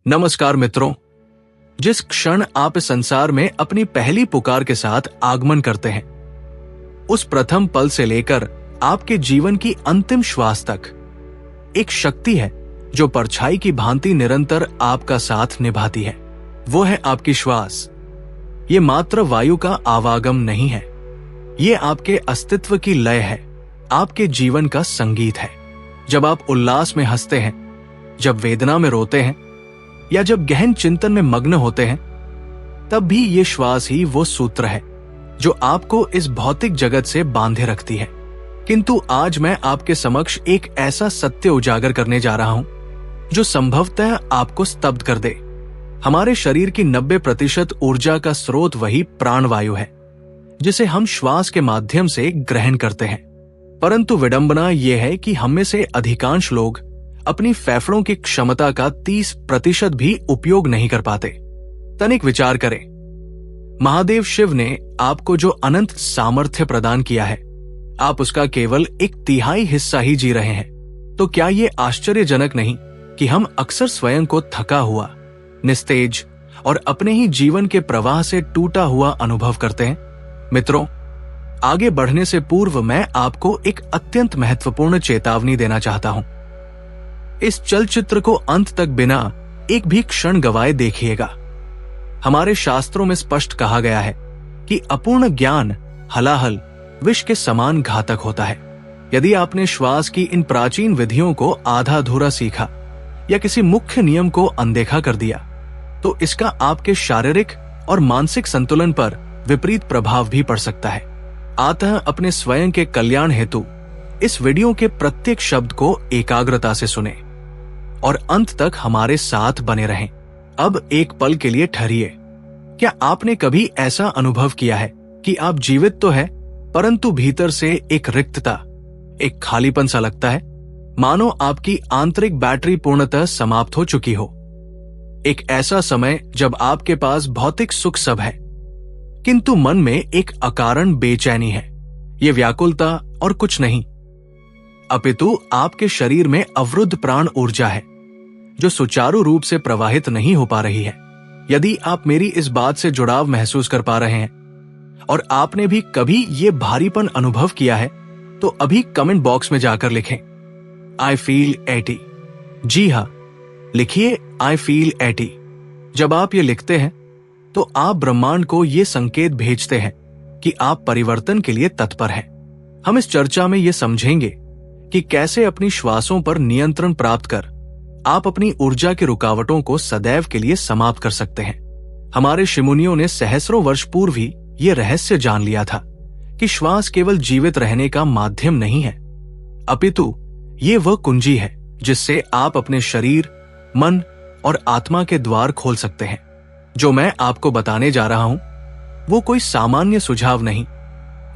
नमस्कार मित्रों। जिस क्षण आप इस संसार में अपनी पहली पुकार के साथ आगमन करते हैं, उस प्रथम पल से लेकर आपके जीवन की अंतिम श्वास तक एक शक्ति है जो परछाई की भांति निरंतर आपका साथ निभाती है। वो है आपकी श्वास। ये मात्र वायु का आवागम नहीं है, ये आपके अस्तित्व की लय है, आपके जीवन का संगीत है। जब आप उल्लास में हंसते हैं, जब वेदना में रोते हैं या जब गहन चिंतन में मग्न होते हैं, तब भी ये श्वास ही वो सूत्र है जो आपको इस भौतिक जगत से बांधे रखती है। किंतु आज मैं आपके समक्ष एक ऐसा सत्य उजागर करने जा रहा हूं जो संभवतः आपको स्तब्ध कर दे। हमारे शरीर की 90% ऊर्जा का स्रोत वही प्राणवायु है जिसे हम श्वास के माध्यम से ग्रहण करते हैं। परंतु विडंबना यह है कि हम में से अधिकांश लोग अपनी फेफड़ों की क्षमता का 30% भी उपयोग नहीं कर पाते। तनिक विचार करें, महादेव शिव ने आपको जो अनंत सामर्थ्य प्रदान किया है, आप उसका केवल 1/3 हिस्सा ही जी रहे हैं। तो क्या ये आश्चर्यजनक नहीं कि हम अक्सर स्वयं को थका हुआ, निस्तेज और अपने ही जीवन के प्रवाह से टूटा हुआ अनुभव करते हैं? मित्रों, आगे बढ़ने से पूर्व मैं आपको एक अत्यंत महत्वपूर्ण चेतावनी देना चाहता हूं। इस चलचित्र को अंत तक बिना एक भी क्षण गवाए देखिएगा। हमारे शास्त्रों में स्पष्ट कहा गया है कि अपूर्ण ज्ञान हलाहल विष के समान घातक होता है। यदि आपने श्वास की इन प्राचीन विधियों को आधा अधूरा सीखा या किसी मुख्य नियम को अनदेखा कर दिया, तो इसका आपके शारीरिक और मानसिक संतुलन पर विपरीत प्रभाव भी पड़ सकता है। अतः अपने स्वयं के कल्याण हेतु इस वीडियो के प्रत्येक शब्द को एकाग्रता से सुने और अंत तक हमारे साथ बने रहें। अब एक पल के लिए ठहरिए। क्या आपने कभी ऐसा अनुभव किया है कि आप जीवित तो है, परंतु भीतर से एक रिक्तता, एक खालीपन सा लगता है, मानो आपकी आंतरिक बैटरी पूर्णतः समाप्त हो चुकी हो। एक ऐसा समय जब आपके पास भौतिक सुख सब है, किंतु मन में एक अकारण बेचैनी है। ये व्याकुलता और कुछ नहीं, अपितु आपके शरीर में अवरुद्ध प्राण ऊर्जा है जो सुचारू रूप से प्रवाहित नहीं हो पा रही है। यदि आप मेरी इस बात से जुड़ाव महसूस कर पा रहे हैं और आपने भी कभी ये भारीपन अनुभव किया है, तो अभी कमेंट बॉक्स में जाकर लिखें आई फील 80। जी हां, लिखिए आई फील 80। जब आप ये लिखते हैं तो आप ब्रह्मांड को ये संकेत भेजते हैं कि आप परिवर्तन के लिए तत्पर हैं। हम इस चर्चा में ये समझेंगे कि कैसे अपनी श्वासों पर नियंत्रण प्राप्त कर आप अपनी ऊर्जा की रुकावटों को सदैव के लिए समाप्त कर सकते हैं। हमारे ऋषिमुनियों ने सहस्रों वर्ष पूर्व ही ये रहस्य जान लिया था कि श्वास केवल जीवित रहने का माध्यम नहीं है, अपितु ये वह कुंजी है जिससे आप अपने शरीर, मन और आत्मा के द्वार खोल सकते हैं। जो मैं आपको बताने जा रहा हूं वो कोई सामान्य सुझाव नहीं,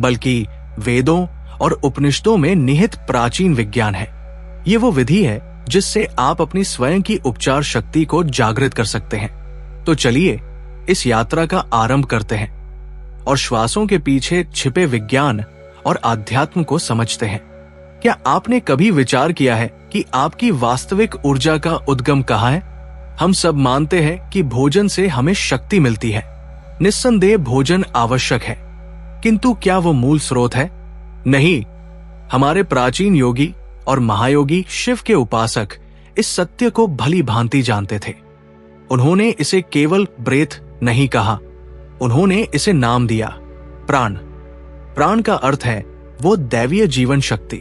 बल्कि वेदों और उपनिषदों में निहित प्राचीन विज्ञान है। ये वो विधि है जिससे आप अपनी स्वयं की उपचार शक्ति को जागृत कर सकते हैं। तो चलिए इस यात्रा का आरंभ करते हैं और श्वासों के पीछे छिपे विज्ञान और आध्यात्म को समझते हैं। क्या आपने कभी विचार किया है कि आपकी वास्तविक ऊर्जा का उद्गम कहाँ है? हम सब मानते हैं कि भोजन से हमें शक्ति मिलती है। निस्संदेह भोजन आवश्यक है, किंतु क्या वो मूल स्रोत है? नहीं। हमारे प्राचीन योगी और महायोगी शिव के उपासक इस सत्य को भली भांति जानते थे। उन्होंने इसे केवल ब्रेथ नहीं कहा, उन्होंने इसे नाम दिया प्राण। प्राण का अर्थ है वो दैवीय जीवन शक्ति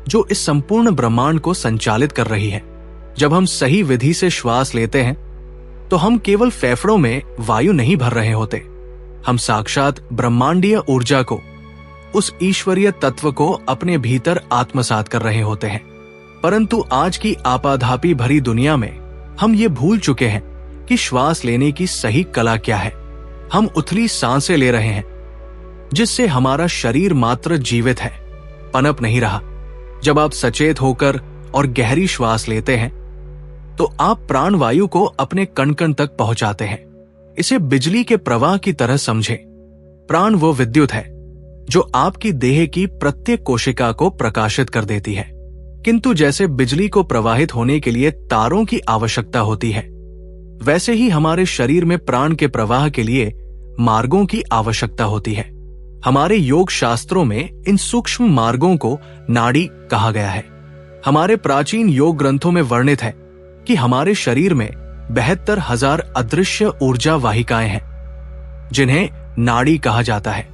जो इस संपूर्ण ब्रह्मांड को संचालित कर रही है। जब हम सही विधि से श्वास लेते हैं तो हम केवल फेफड़ों में वायु नहीं भर रहे होते, हम साक्षात ब्रह्मांडीय ऊर्जा को, उस ईश्वरीय तत्व को अपने भीतर आत्मसात कर रहे होते हैं। परंतु आज की आपाधापी भरी दुनिया में हम ये भूल चुके हैं कि श्वास लेने की सही कला क्या है। हम उथली सांसें ले रहे हैं जिससे हमारा शरीर मात्र जीवित है, पनप नहीं रहा। जब आप सचेत होकर और गहरी श्वास लेते हैं तो आप प्राणवायु को अपने कण कण तक पहुंचाते हैं। इसे बिजली के प्रवाह की तरह समझें। प्राण वो विद्युत है जो आपकी देह की प्रत्येक कोशिका को प्रकाशित कर देती है। किंतु जैसे बिजली को प्रवाहित होने के लिए तारों की आवश्यकता होती है, वैसे ही हमारे शरीर में प्राण के प्रवाह के लिए मार्गों की आवश्यकता होती है। हमारे योग शास्त्रों में इन सूक्ष्म मार्गों को नाड़ी कहा गया है। हमारे प्राचीन योग ग्रंथों में वर्णित है कि हमारे शरीर में 72,000 अदृश्य ऊर्जा वाहिकाएं हैं, जिन्हें नाड़ी कहा जाता है।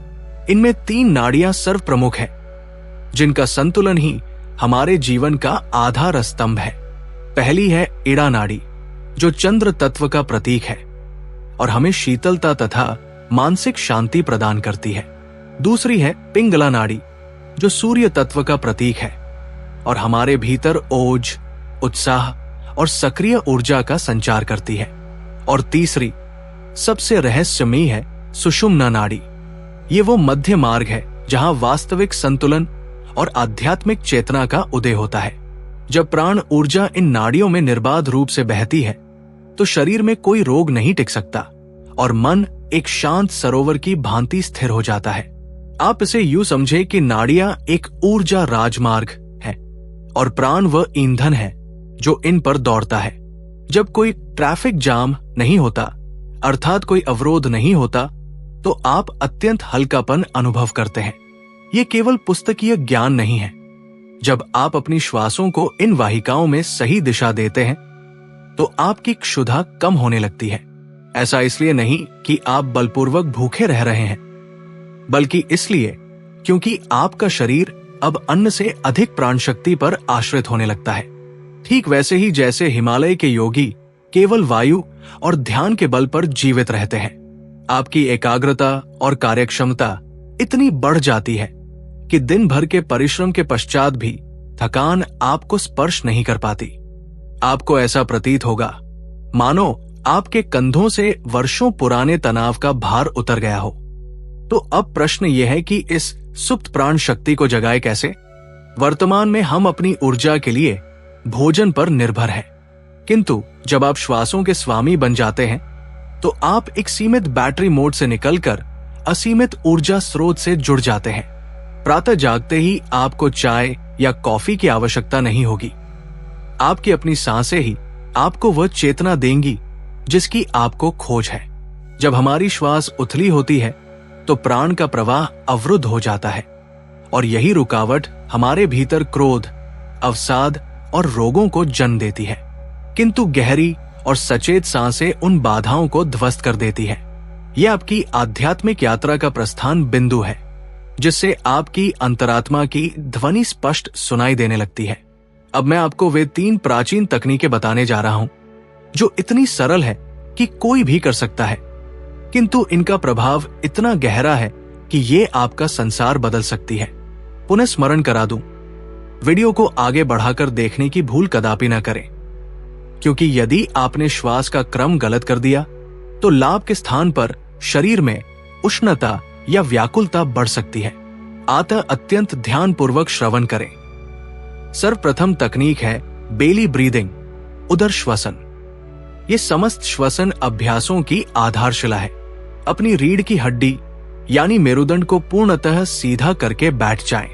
इनमें 3 नाड़ियां सर्व प्रमुख हैं, जिनका संतुलन ही हमारे जीवन का आधार स्तंभ है। पहली है इड़ा नाड़ी, जो चंद्र तत्व का प्रतीक है और हमें शीतलता तथा मानसिक शांति प्रदान करती है। दूसरी है पिंगला नाड़ी, जो सूर्य तत्व का प्रतीक है और हमारे भीतर ओज, उत्साह और सक्रिय ऊर्जा का संचार करती है। और तीसरी सबसे रहस्यमयी है सुषुम्ना नाड़ी। ये वो मध्य मार्ग है जहां वास्तविक संतुलन और आध्यात्मिक चेतना का उदय होता है। जब प्राण ऊर्जा इन नाड़ियों में निर्बाध रूप से बहती है तो शरीर में कोई रोग नहीं टिक सकता और मन एक शांत सरोवर की भांति स्थिर हो जाता है। आप इसे यूं समझे कि नाड़ियां एक ऊर्जा राजमार्ग है और प्राण वह ईंधन है जो इन पर दौड़ता है। जब कोई ट्रैफिक जाम नहीं होता, अर्थात कोई अवरोध नहीं होता, तो आप अत्यंत हल्कापन अनुभव करते हैं। ये केवल पुस्तकीय ज्ञान नहीं है। जब आप अपनी श्वासों को इन वाहिकाओं में सही दिशा देते हैं तो आपकी क्षुधा कम होने लगती है। ऐसा इसलिए नहीं कि आप बलपूर्वक भूखे रह रहे हैं, बल्कि इसलिए क्योंकि आपका शरीर अब अन्न से अधिक प्राण शक्ति पर आश्रित होने लगता है। ठीक वैसे ही जैसे हिमालय के योगी केवल वायु और ध्यान के बल पर जीवित रहते हैं। आपकी एकाग्रता और कार्यक्षमता इतनी बढ़ जाती है कि दिन भर के परिश्रम के पश्चात भी थकान आपको स्पर्श नहीं कर पाती। आपको ऐसा प्रतीत होगा मानो आपके कंधों से वर्षों पुराने तनाव का भार उतर गया हो। तो अब प्रश्न यह है कि इस सुप्त प्राण शक्ति को जगाए कैसे? वर्तमान में हम अपनी ऊर्जा के लिए भोजन पर निर्भर हैं, किंतु जब आप श्वासों के स्वामी बन जाते हैं तो आप एक सीमित बैटरी मोड से निकलकर असीमित ऊर्जा स्रोत से जुड़ जाते हैं। प्रातः जागते ही आपको चाय या कॉफी की आवश्यकता नहीं होगी। आपकी अपनी सांसें ही आपको वह चेतना देंगी जिसकी आपको खोज है। जब हमारी श्वास उथली होती है तो प्राण का प्रवाह अवरुद्ध हो जाता है और यही रुकावट हमारे भीतर क्रोध, अवसाद और रोगों को जन्म देती है। किंतु गहरी और सचेत सांसें उन बाधाओं को ध्वस्त कर देती है। यह आपकी आध्यात्मिक यात्रा का प्रस्थान बिंदु है, जिससे आपकी अंतरात्मा की ध्वनि स्पष्ट सुनाई देने लगती है। अब मैं आपको वे 3 प्राचीन तकनीकें बताने जा रहा हूं जो इतनी सरल है कि कोई भी कर सकता है, किंतु इनका प्रभाव इतना गहरा है कि ये आपका संसार बदल सकती है। पुनः स्मरण करा दूं, वीडियो को आगे बढ़ाकर देखने की भूल कदापि न करें, क्योंकि यदि आपने श्वास का क्रम गलत कर दिया तो लाभ के स्थान पर शरीर में उष्णता या व्याकुलता बढ़ सकती है। अतः अत्यंत ध्यानपूर्वक श्रवण करें। सर्वप्रथम तकनीक है बेली ब्रीदिंग, उदर श्वसन। ये समस्त श्वसन अभ्यासों की आधारशिला है। अपनी रीढ़ की हड्डी यानी मेरुदंड को पूर्णतः सीधा करके बैठ जाएं,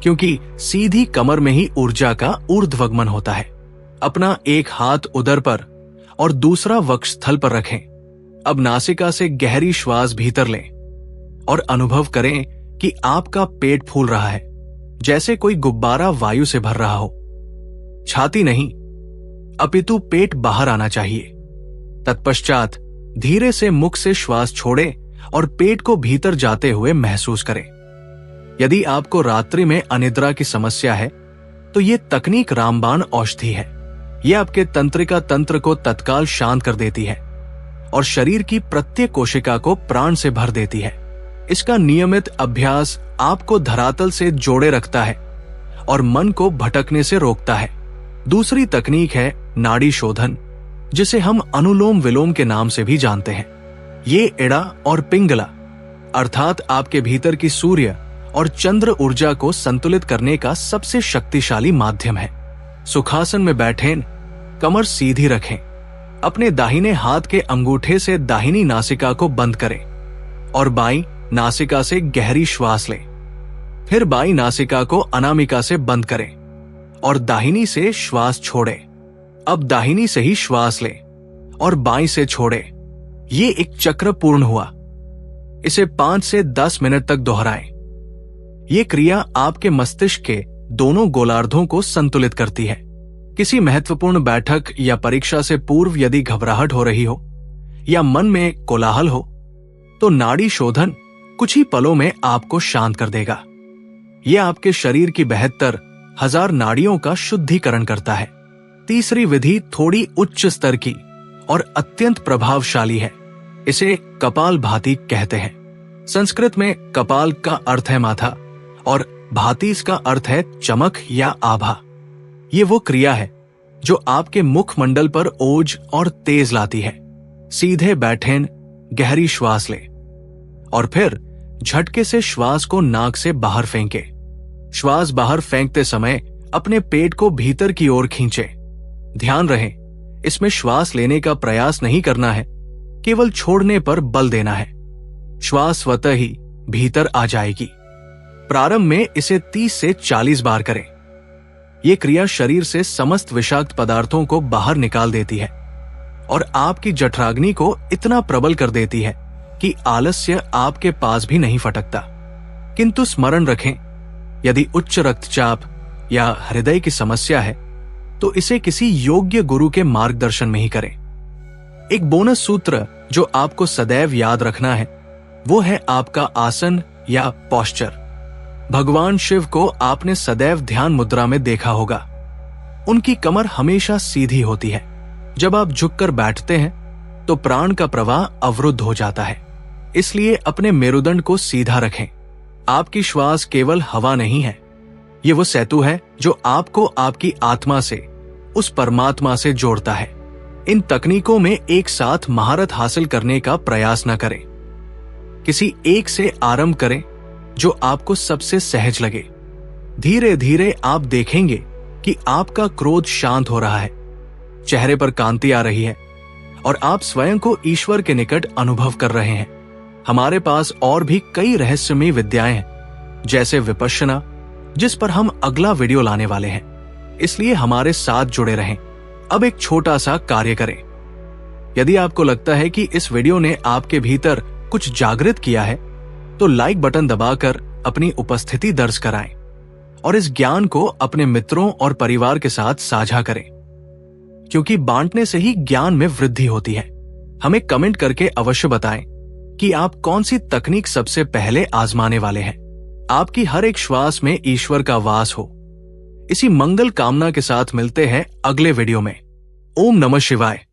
क्योंकि सीधी कमर में ही ऊर्जा का ऊर्ध्वगमन होता है। अपना एक हाथ उदर पर और दूसरा वक्षस्थल पर रखें। अब नासिका से गहरी श्वास भीतर लें और अनुभव करें कि आपका पेट फूल रहा है, जैसे कोई गुब्बारा वायु से भर रहा हो। छाती नहीं, अपितु पेट बाहर आना चाहिए। तत्पश्चात धीरे से मुख से श्वास छोड़ें और पेट को भीतर जाते हुए महसूस करें। यदि आपको रात्रि में अनिद्रा की समस्या है तो यह तकनीक रामबाण औषधि है। यह आपके तंत्रिका तंत्र को तत्काल शांत कर देती है और शरीर की प्रत्येक कोशिका को प्राण से भर देती है। इसका नियमित अभ्यास आपको धरातल से जोड़े रखता है और मन को भटकने से रोकता है। दूसरी तकनीक है नाड़ी शोधन, जिसे हम अनुलोम विलोम के नाम से भी जानते हैं। ये इड़ा और पिंगला अर्थात आपके भीतर की सूर्य और चंद्र ऊर्जा को संतुलित करने का सबसे शक्तिशाली माध्यम है। सुखासन में बैठें, कमर सीधी रखें, अपने दाहिने हाथ के अंगूठे से दाहिनी नासिका को बंद करें और बाईं नासिका से गहरी श्वास लें। फिर बाईं नासिका को अनामिका से बंद करें और दाहिनी से श्वास छोड़ें। अब दाहिनी से ही श्वास लें और बाईं से छोड़े। ये एक चक्र पूर्ण हुआ। इसे 5 से 10 मिनट तक दोहराएं। ये क्रिया आपके मस्तिष्क के दोनों गोलार्धों को संतुलित करती है। किसी महत्वपूर्ण बैठक या परीक्षा से पूर्व यदि घबराहट हो रही हो या मन में कोलाहल हो, तो नाड़ी शोधन कुछ ही पलों में आपको शांत कर देगा। यह आपके शरीर की 72,000 नाड़ियों का शुद्धिकरण करता है। तीसरी विधि थोड़ी उच्च स्तर की और अत्यंत प्रभावशाली है। इसे कपालभाति कहते हैं। संस्कृत में कपाल का अर्थ है माथा और भाति इसका अर्थ है चमक या आभा। ये वो क्रिया है जो आपके मुखमंडल पर ओज और तेज लाती है। सीधे बैठें, गहरी श्वास लें और फिर झटके से श्वास को नाक से बाहर फेंके। श्वास बाहर फेंकते समय अपने पेट को भीतर की ओर खींचे। ध्यान रहे, इसमें श्वास लेने का प्रयास नहीं करना है, केवल छोड़ने पर बल देना है। श्वास स्वतः ही भीतर आ जाएगी। प्रारंभ में इसे 30 से 40 बार करें। यह क्रिया शरीर से समस्त विषाक्त पदार्थों को बाहर निकाल देती है और आपकी जठराग्नि को इतना प्रबल कर देती है कि आलस्य आपके पास भी नहीं फटकता। किंतु स्मरण रखें, यदि उच्च रक्तचाप या हृदय की समस्या है तो इसे किसी योग्य गुरु के मार्गदर्शन में ही करें। एक बोनस सूत्र जो आपको सदैव याद रखना है वो है आपका आसन या पोस्चर। भगवान शिव को आपने सदैव ध्यान मुद्रा में देखा होगा। उनकी कमर हमेशा सीधी होती है। जब आप झुककर बैठते हैं तो प्राण का प्रवाह अवरुद्ध हो जाता है। इसलिए अपने मेरुदंड को सीधा रखें। आपकी श्वास केवल हवा नहीं है, ये वो सेतु है जो आपको आपकी आत्मा से, उस परमात्मा से जोड़ता है। इन तकनीकों में एक साथ महारत हासिल करने का प्रयास न करें। किसी एक से आरंभ करें जो आपको सबसे सहज लगे। धीरे धीरे आप देखेंगे कि आपका क्रोध शांत हो रहा है, चेहरे पर कांति आ रही है और आप स्वयं को ईश्वर के निकट अनुभव कर रहे हैं। हमारे पास और भी कई रहस्यमयी विद्याएं हैं, जैसे विपश्यना, जिस पर हम अगला वीडियो लाने वाले हैं। इसलिए हमारे साथ जुड़े रहें। अब एक छोटा सा कार्य करें। यदि आपको लगता है कि इस वीडियो ने आपके भीतर कुछ जागृत किया है तो लाइक बटन दबाकर अपनी उपस्थिति दर्ज कराएं और इस ज्ञान को अपने मित्रों और परिवार के साथ साझा करें, क्योंकि बांटने से ही ज्ञान में वृद्धि होती है। हमें कमेंट करके अवश्य बताएं कि आप कौन सी तकनीक सबसे पहले आजमाने वाले हैं। आपकी हर एक श्वास में ईश्वर का वास हो। इसी मंगल कामना के साथ मिलते हैं अगले वीडियो में। ओम नमः शिवाय।